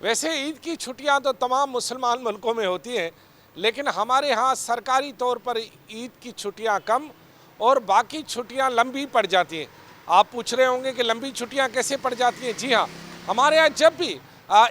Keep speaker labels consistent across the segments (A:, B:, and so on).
A: वैसे ईद की छुट्टियां तो तमाम मुसलमान मुल्कों में होती हैं, लेकिन हमारे यहाँ सरकारी तौर पर ईद की छुट्टियां कम और बाकी छुट्टियां लंबी पड़ जाती हैं। आप पूछ रहे होंगे कि लंबी छुट्टियां कैसे पड़ जाती हैं। जी हाँ, हमारे यहाँ जब भी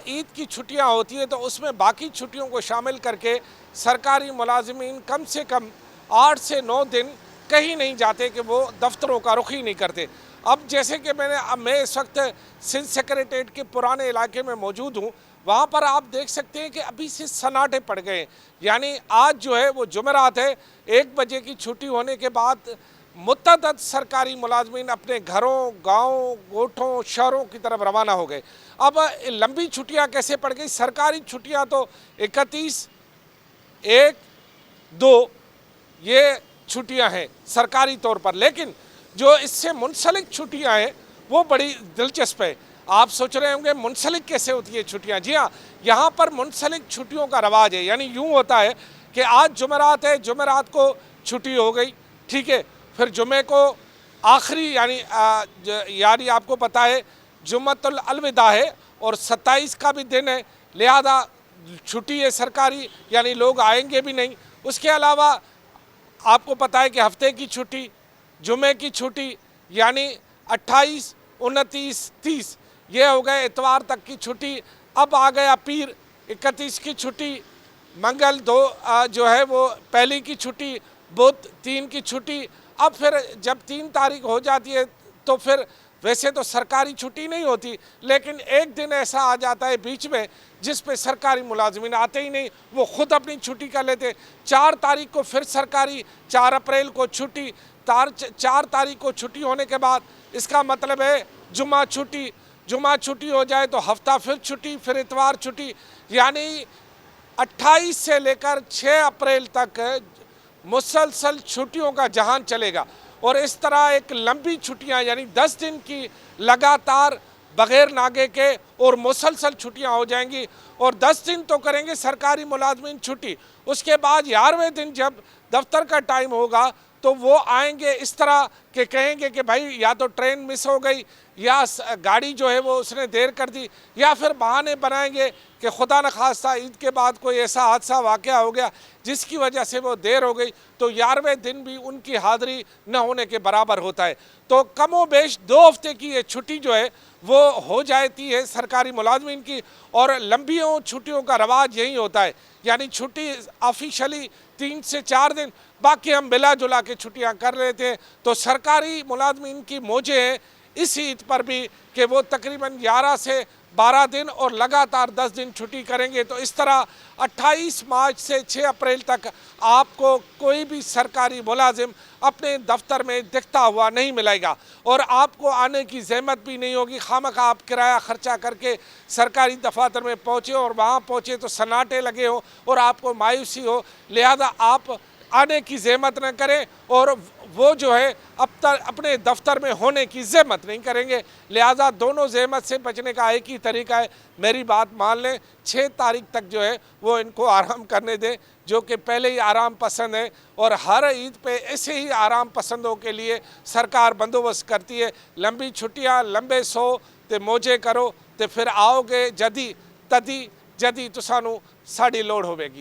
A: ईद की छुट्टियां होती हैं तो उसमें बाकी छुट्टियों को शामिल करके सरकारी मुलाजिमीन कम से कम 8 से 9 दिन कहीं नहीं जाते कि वो दफ्तरों का रुख ही नहीं करते। अब जैसे कि मैं इस वक्त सिंध सेक्रेटेरिएट के पुराने इलाके में मौजूद हूँ, वहाँ पर आप देख सकते हैं कि अभी से सन्नाटे पड़ गए। यानी आज जो है वो जुमेरात है, 1 बजे की छुट्टी होने के बाद मुतअद्दिद सरकारी मुलाजमीन अपने घरों, गाँव, गोठों, शहरों की तरफ रवाना हो गए। अब लंबी छुट्टियाँ कैसे पड़ गई? सरकारी छुट्टियाँ तो 31, 1, 2 ये छुट्टियां हैं सरकारी तौर पर, लेकिन जो इससे मुंसलिक छुट्टियां हैं वो बड़ी दिलचस्प है। आप सोच रहे होंगे मुंसलिक कैसे होती है छुट्टियां? जी हाँ, यहाँ पर मुंसलिक छुट्टियों का रवाज है। यानी यूँ होता है कि आज जुमेरात है, जुमेरात को छुट्टी हो गई, ठीक है, फिर जुमे को आखिरी यानी आपको पता है जुम्मतुल अलविदा है और 27 का भी दिन है, लिहाजा छुट्टी है सरकारी, यानी लोग आएंगे भी नहीं। उसके अलावा आपको पता है कि हफ्ते की छुट्टी, जुमे की छुट्टी, यानी 28, 29, 30 ये हो गए इतवार तक की छुट्टी। अब आ गया पीर, 31 की छुट्टी, मंगल 2 जो है वो पहली की छुट्टी, बुध 3 की छुट्टी। अब फिर जब 3 तारीख हो जाती है तो फिर वैसे तो सरकारी छुट्टी नहीं होती, लेकिन एक दिन ऐसा आ जाता है बीच में जिस पे सरकारी मुलाजिमीन आते ही नहीं, वो ख़ुद अपनी छुट्टी कर लेते। 4 तारीख को फिर सरकारी, 4 अप्रैल को छुट्टी, 4 तारीख को छुट्टी होने के बाद इसका मतलब है जुम्मा छुट्टी, जुम्मा छुट्टी हो जाए तो हफ्ता फिर छुट्टी, फिर इतवार छुट्टी, यानी 28 से लेकर 6 अप्रैल तक मुसलसल छुट्टियों का जहान चलेगा। और इस तरह एक लंबी छुट्टियां यानी 10 दिन की लगातार बग़ैर नागे के और मुसलसल छुट्टियां हो जाएंगी। और 10 दिन तो करेंगे सरकारी मुलाजमीन छुट्टी, उसके बाद 11वें दिन जब दफ्तर का टाइम होगा तो वो आएंगे इस तरह के कहेंगे कि भाई या तो ट्रेन मिस हो गई, या गाड़ी जो है वो उसने देर कर दी, या फिर बहाने बनाएंगे कि खुदा न खास्ता ईद के बाद कोई ऐसा हादसा वाक़या हो गया जिसकी वजह से वो देर हो गई, तो 11वें दिन भी उनकी हाज़िरी न होने के बराबर होता है। तो कमो बेश 2 हफ्ते की ये छुट्टी जो है वो हो जाती है सरकारी मुलाजमीन की। और लंबियों छुट्टियों का रवाज यही होता है, यानी छुट्टी ऑफिशियली 3 से 4 दिन, बाकी हम मिला जुला के छुट्टियां कर लेते हैं। तो सरकारी मुलाजमीन की मौजें हैं इस ईद पर भी कि वो तकरीबन 11 से 12 दिन और लगातार 10 दिन छुट्टी करेंगे। तो इस तरह 28 मार्च से 6 अप्रैल तक आपको कोई भी सरकारी मुलाजिम अपने दफ्तर में दिखता हुआ नहीं मिलेगा और आपको आने की ज़हमत भी नहीं होगी। खामखा आप किराया ख़र्चा करके सरकारी दफातर में पहुँचे और वहाँ पहुँचे तो सन्नाटे लगे हो और आपको मायूसी हो, लिहाजा आप आने की ज़हमत न करें और वो जो है अब तक अपने दफ्तर में होने की ज़हमत नहीं करेंगे। लिहाजा दोनों ज़हमत से बचने का एक ही तरीका है, मेरी बात मान लें, 6 तारीख तक जो है वो इनको आराम करने दें, जो कि पहले ही आराम पसंद है और हर ईद पे ऐसे ही आराम पसंदों के लिए सरकार बंदोबस्त करती है। लंबी छुट्टियाँ, लंबे सो ते मौजे करो ते फिर आओगे जदी तदी जदी तुसानू साड़ी लोड़ होवेगी।